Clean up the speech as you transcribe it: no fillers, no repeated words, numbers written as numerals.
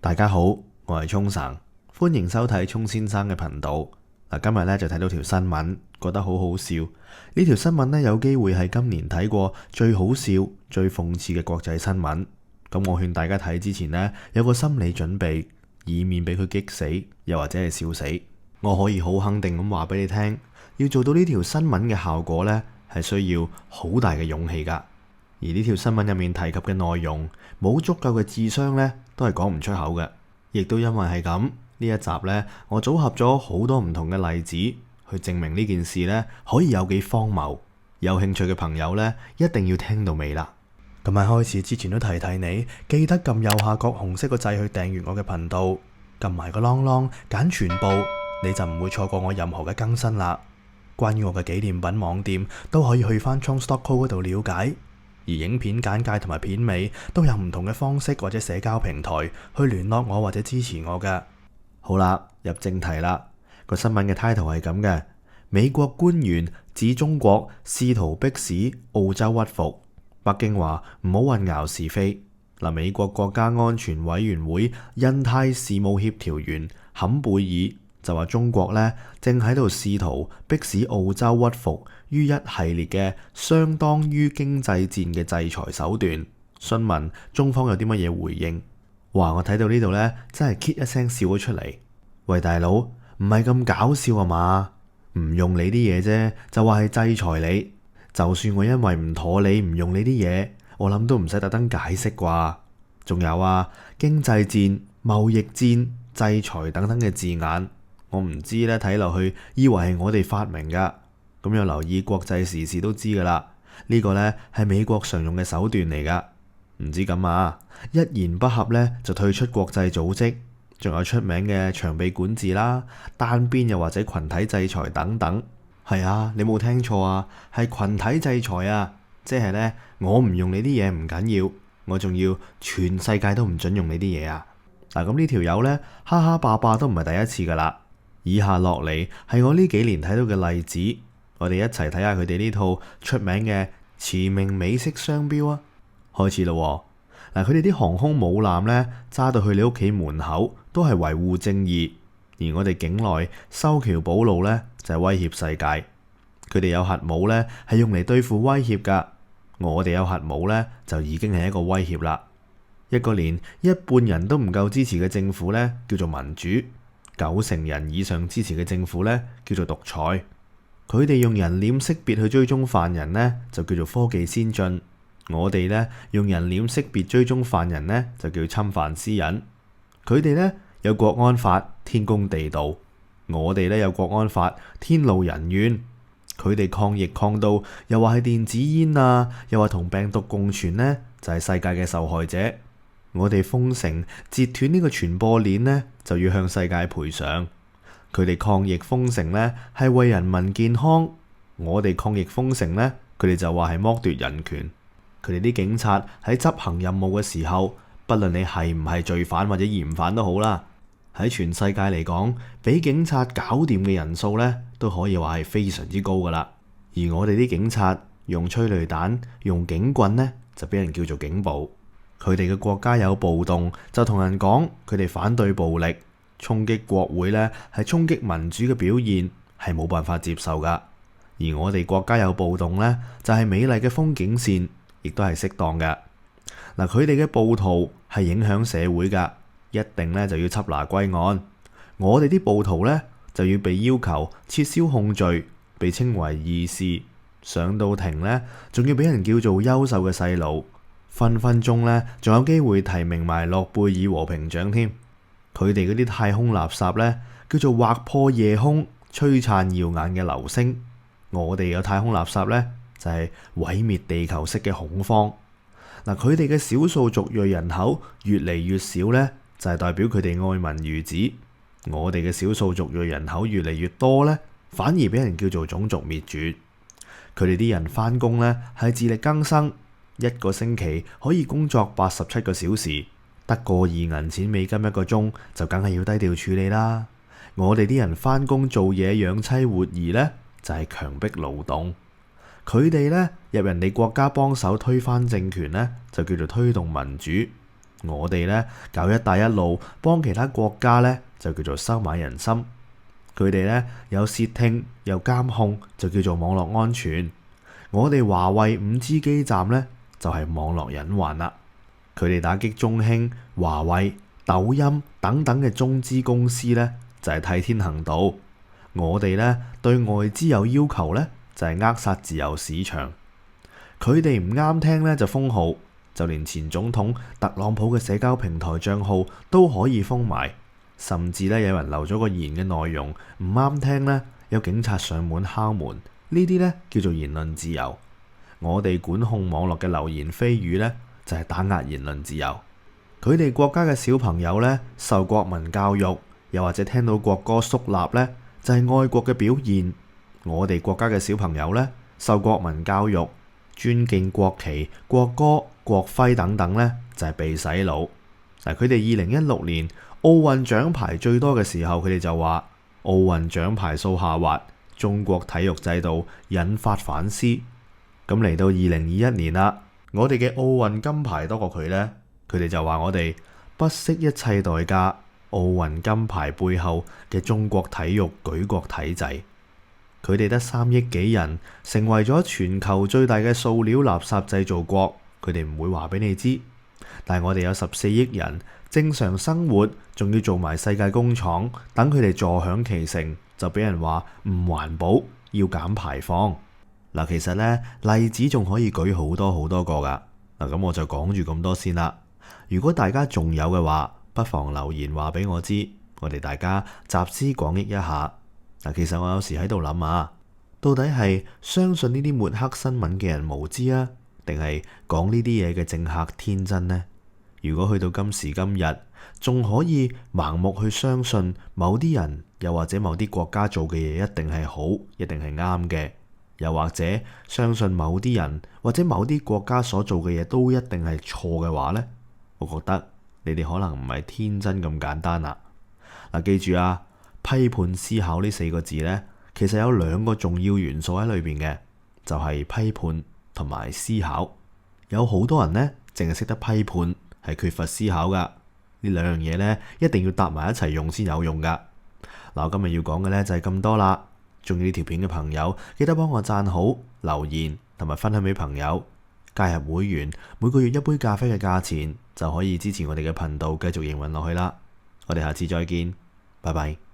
大家好，我係聰神，歡迎收睇聰先生嘅頻道。今日咧就睇到條新聞，覺得好好笑。呢條新聞咧有機會係今年睇過最好笑、最諷刺嘅國際新聞。咁我勸大家睇之前呢，有個心理準備，以免俾佢激死，又或者係笑死。我可以好肯定咁話俾你聽，要做到呢條新聞嘅效果呢，係需要好大嘅勇氣噶。而呢條新聞入面提及嘅內容，冇足夠嘅智商呢，都係講唔出口嘅。亦都因為係咁，呢一集呢，我組合咗好多唔同嘅例子，去證明呢件事呢可以有幾荒謬。有興趣嘅朋友呢，一定要聽到尾啦。咁喺開始之前都提提你，記得撳右下角紅色個掣去訂閱我嘅頻道，撳埋個啷啷，揀全部，你就唔會錯過我任何嘅更新啦。關於我嘅紀念品網店，都可以去翻 Chongstock Co 嗰度了解。而影片簡介同埋片尾都有唔同嘅方式或者社交平台去聯絡我或者支持我嘅。好啦，入正題啦。個新聞嘅 title 係咁嘅：美國官員指中國試圖迫使澳洲屈服，北京話唔好混淆是非。美國國家安全委員會印太事務協調員坎貝爾就話中國呢正喺度試圖迫使澳洲屈服於一系列嘅相當於經濟戰嘅制裁手段。詢問中方有啲乜嘢回應。哇！我睇到呢度呢，真係 K 一聲笑咗出嚟。喂，大佬，唔係咁搞笑啊嘛？唔用你啲嘢啫，就話係制裁你。就算我因為唔妥你唔用你啲嘢，我諗都唔使特登解釋啩。仲有啊，經濟戰、貿易戰、制裁等等嘅字眼，我唔知咧，睇落去以為係我哋發明噶。咁有留意國際時事都知噶啦，呢個呢係美國常用嘅手段嚟噶。唔知咁啊，一言不合呢就退出國際組織，仲有出名嘅長臂管治啦、單邊又或者群體制裁等等。係啊，你冇聽錯啊，係群體制裁啊，即係呢，我唔用你啲嘢唔緊要，我仲要全世界都唔准用你啲嘢啊。咁呢條友呢，哈哈霸霸都唔係第一次噶啦。以下落嚟係我呢幾年睇到嘅例子，我哋一齊睇下佢哋呢套出名嘅馳名美式商標啊。開始咯。佢哋啲航空母艦呢，揸到去你屋企門口都係維護正義，而我哋境內修橋補路呢，就係威脅世界。佢哋有核武呢，係用嚟對付威脅噶，我哋有核武呢，就已經係一個威脅啦。一個連一半人都唔夠支持嘅政府呢，叫做民主；90%人以上支持嘅政府呢，叫做獨裁。佢哋用人臉識別去追蹤犯人呢，就叫做科技先進。我哋呢，用人臉識別追蹤犯人呢，就叫侵犯私隱。佢哋呢，有國安法，天公地道；我哋呢，有國安法，天怒人怨。佢哋抗疫抗到又話係電子煙啊，又話同病毒共存呢，就係世界嘅受害者。我哋封城截斷呢個傳播鏈呢，就要向世界賠償。佢哋抗疫封城呢，係為人民健康；我哋抗疫封城呢，佢哋就話係剝奪人權。佢哋啲警察喺執行任務嘅時候，不論你係唔係罪犯或者嫌犯都好啦，喺全世界嚟講，俾警察搞掂嘅人數呢，都可以話係非常之高噶啦。而我哋啲警察用催淚彈、用警棍呢，就俾人叫做警暴。佢哋嘅國家有暴動，就同人講佢哋反對暴力。衝擊國會呢，係衝擊民主嘅表現，係冇辦法接受噶。而我哋國家有暴動呢，就係美麗嘅風景線，亦都係適當嘅。佢哋嘅暴徒係影響社會噶，一定呢就要緝拿歸案。我哋啲暴徒呢，就要被要求撤銷控罪，被稱為義士。上到庭呢，仲要俾人叫做優秀嘅細路，分分鐘呢，仲有機會提名埋諾貝爾和平獎添。佢哋嗰啲太空垃圾呢，叫做劃破夜空、璀璨耀眼嘅流星。我哋有太空垃圾呢，就係毀滅地球式嘅恐慌。佢哋嘅少數族裔人口越嚟越少呢，就係代表佢哋愛民如子。我哋嘅少數族裔人口越嚟越多呢，反而俾人叫做種族滅絕。佢哋啲人返工呢，係自力更生，一個星期可以工作87個小時。得個2銀錢美金一個鐘，就梗係要低調處理啦。我哋啲人返工做嘢養妻活兒呢，就係強迫勞動。佢哋呢，入人哋國家幫手推翻政權呢，就叫做推動民主。我哋呢搞一帶一路，幫其他國家呢就叫做收買人心。佢哋呢有竊聽有監控，就叫做網絡安全。我哋華為 5G 基站呢就係網絡隱患啦。佢哋打擊中興、華為、抖音等等嘅中資公司呢，就係替天行道。我哋呢對外資有要求呢，就係扼殺自由市場。佢哋唔啱聽呢就封號，就連前總統特朗普嘅社交平台賬號都可以封埋。甚至呢有人留咗個言嘅內容唔啱聽呢，有警察上門敲門。呢啲呢叫做言論自由。我哋管控網絡嘅流言蜚語呢，就係打壓言論自由。佢哋國家嘅小朋友呢，受國民教育，又或者聽到國歌肅立呢，就係愛國嘅表現。我哋國家嘅小朋友呢，受國民教育，尊敬國旗、國歌、國徽等等呢，就係被洗腦。嗱，佢哋2016年奧運獎牌最多嘅時候，佢哋就話奧運獎牌數下滑，中國體育制度引發反思。咁嚟到2021年啦，我哋嘅奧運金牌多過佢呢，佢哋就話我哋不惜一切代價，奧運金牌背後嘅中國體育舉國體制。佢哋得3億幾人，成為咗全球最大嘅塑料垃圾製造國，佢哋唔會話俾你知。但係我哋有14億人，正常生活，仲要做埋世界工廠，等佢哋坐享其成，就俾人話唔環保，要減排放。嗱，其實呢，例子仲可以舉好多好多個噶。嗱，咁我就講住咁多先啦。如果大家仲有嘅話，不妨留言話俾我知，我哋大家集思廣益一下。嗱，其實我有時喺度諗啊，到底係相信呢啲抹黑新聞嘅人無知啊，定係講呢啲嘢嘅政客天真呢？如果去到今時今日，仲可以盲目去相信某啲人，又或者某啲國家做嘅嘢一定係好，一定係啱嘅，又或者相信某啲人或者某啲國家所做嘅嘢都一定係錯嘅話呢，我覺得你哋可能唔係天真咁簡單啦。嗱，記住啊，批判思考呢4個字呢，其實有2個重要元素喺裏邊嘅，就係批判同埋思考。有好多人呢，淨係識得批判，係缺乏思考噶。呢2樣嘢呢，一定要搭埋一齊用先有用噶。嗱，我今日要講嘅呢，就係咁多啦。中意呢條片嘅朋友，記得幫我讚好、留言同埋分享俾朋友。加入會員，每個月1杯咖啡嘅價錢就可以支持我哋嘅頻道繼續營運落去啦。我哋下次再見，拜拜。